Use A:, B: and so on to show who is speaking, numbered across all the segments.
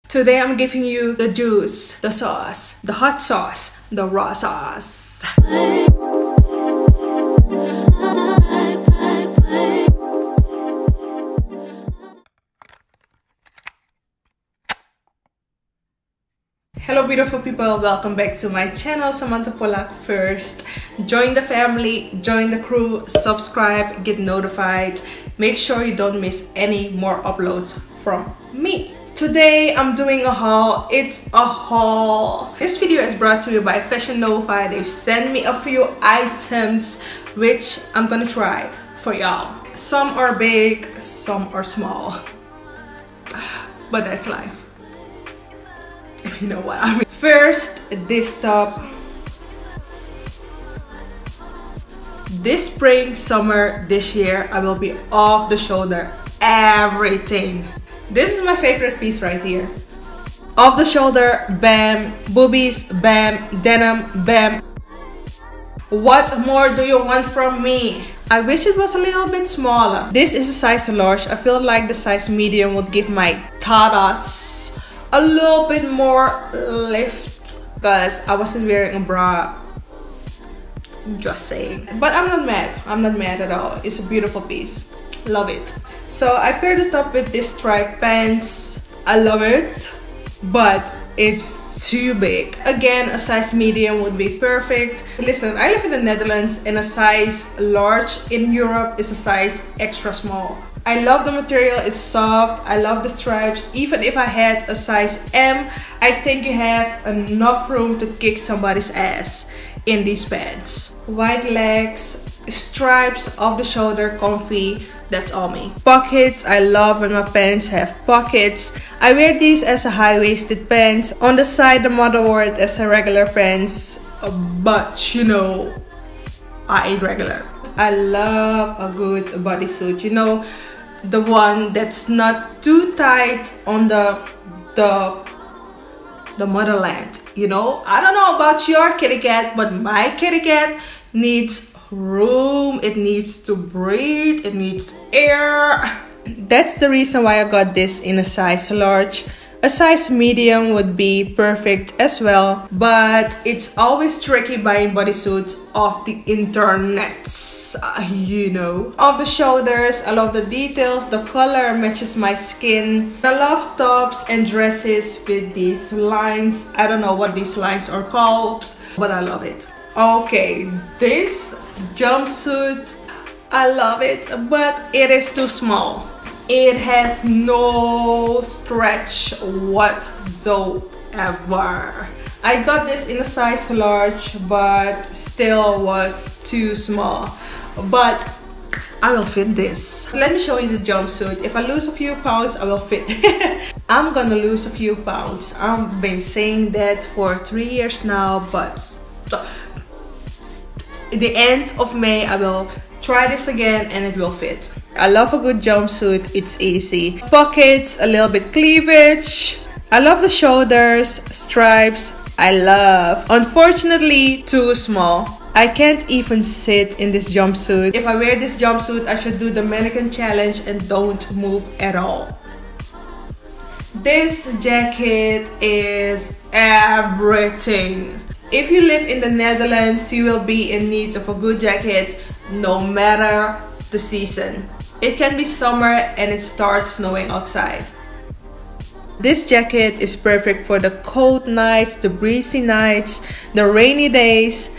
A: Today I'm giving you the juice, the sauce, the hot sauce, the raw sauce. Hello beautiful people, welcome back to my channel, Samantha Pollack. First, join the family, join the crew, subscribe, get notified. Make sure you don't miss any more uploads from me. Today I'm doing a haul. It's a haul. This video is brought to you by Fashion Nova. They've sent me a few items which I'm gonna try for y'all. Some are big, some are small, but that's life, if you know what I mean. First, this top. This spring, summer, this year, I will be off the shoulder everything. This is my favorite piece right here. Off the shoulder, bam. Boobies, bam. Denim, bam. What more do you want from me? I wish it was a little bit smaller. This is a size large. I feel like the size medium would give my tatas a little bit more lift because I wasn't wearing a bra. Just saying. But I'm not mad. I'm not mad at all. It's a beautiful piece. Love it. So I paired the top with this striped pants. I love it, but it's too big. Again, a size medium would be perfect. Listen, I live in the Netherlands and a size large in Europe is a size extra small. I love the material, it's soft. I love the stripes. Even if I had a size M, I think you have enough room to kick somebody's ass in these pants. Wide legs, stripes off the shoulder, comfy. That's all me. Pockets, I love when my pants have pockets. I wear these as a high-waisted pants. On the side, the model wore it as a regular pants, but you know, I ain't regular. I love a good bodysuit. You know, the one that's not too tight on the motherland. You know, I don't know about your kitty cat, but my kitty cat needs room. It needs to breathe. It needs air. That's the reason why I got this in a size large. A size medium would be perfect as well, but it's always tricky buying bodysuits off the internets, you know. Off the shoulders, I love the details. The color matches my skin. I love tops and dresses with these lines. I don't know what these lines are called, but I love it. Okay, this jumpsuit, I love it, but it is too small. It has no stretch whatsoever. I got this in a size large, but still was too small. But I will fit this. Let me show you the jumpsuit. If I lose a few pounds, I will fit. I'm gonna lose a few pounds. I've been saying that for 3 years now, but at the end of May, I will try this again and it will fit. I love a good jumpsuit. It's easy. Pockets, a little bit cleavage. I love the shoulders, stripes. I love. Unfortunately, too small. I can't even sit in this jumpsuit. If I wear this jumpsuit, I should do the mannequin challenge and don't move at all. This jacket is everything. If you live in the Netherlands, you will be in need of a good jacket no matter the season. It can be summer and it starts snowing outside. This jacket is perfect for the cold nights, the breezy nights, the rainy days.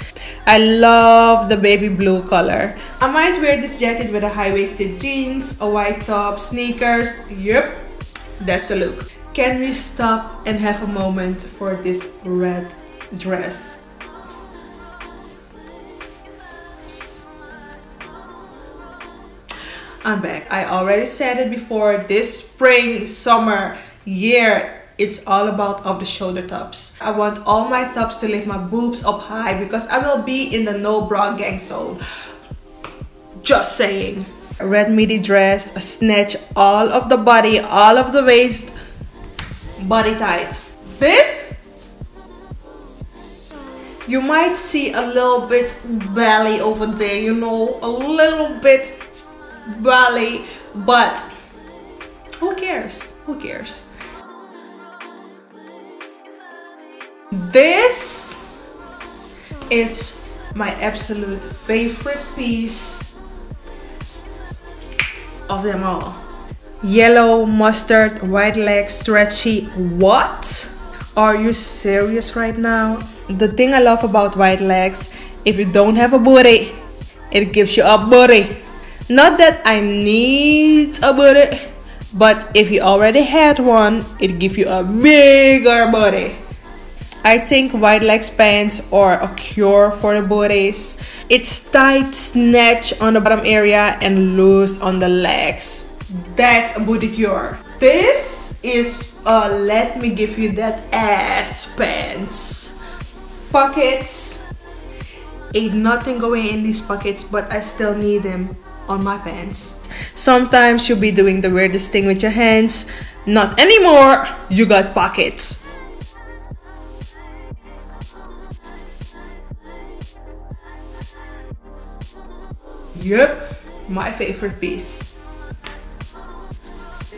A: I love the baby blue color. I might wear this jacket with a high-waisted jeans, a white top, sneakers. Yep, that's a look. Can we stop and have a moment for this red dress? I'm back. I already said it before. This spring, summer, year, it's all about off the shoulder tops. I want all my tops to lift my boobs up high because I will be in the no bra gang zone. Just saying. A red midi dress, a snatch all of the body, all of the waist, body tight. This, you might see a little bit belly over there, you know, a little bit belly, but who cares? Who cares? This is my absolute favorite piece of them all. Yellow mustard wide leg stretchy. What? Are you serious right now? The thing I love about wide legs, if you don't have a booty, it gives you a booty. Not that I need a booty, but if you already had one, it gives you a bigger booty. I think wide legs pants are a cure for the booties. It's tight snatch on the bottom area and loose on the legs. That's a booty cure. This is let me give you that ass pants. Pockets. Ain't nothing going in these pockets, but I still need them on my pants. Sometimes you'll be doing the weirdest thing with your hands. Not anymore. You got pockets. Yep, my favorite piece.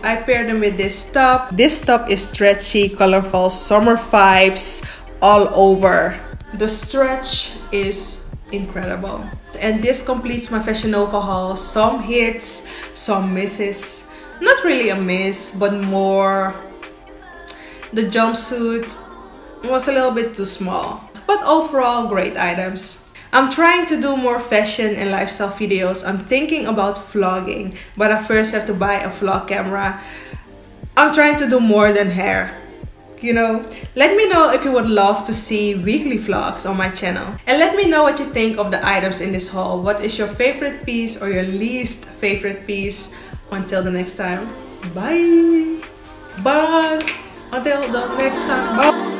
A: I paired them with this top. This top is stretchy, colorful, summer vibes all over. The stretch is incredible. And this completes my Fashion Nova haul. Some hits, some misses. Not really a miss, but more the jumpsuit was a little bit too small. But overall, great items. I'm trying to do more fashion and lifestyle videos. I'm thinking about vlogging, but I first have to buy a vlog camera. I'm trying to do more than hair. You know, let me know if you would love to see weekly vlogs on my channel. And let me know what you think of the items in this haul. What is your favorite piece or your least favorite piece? Until the next time, bye! Bye! Until the next time, bye!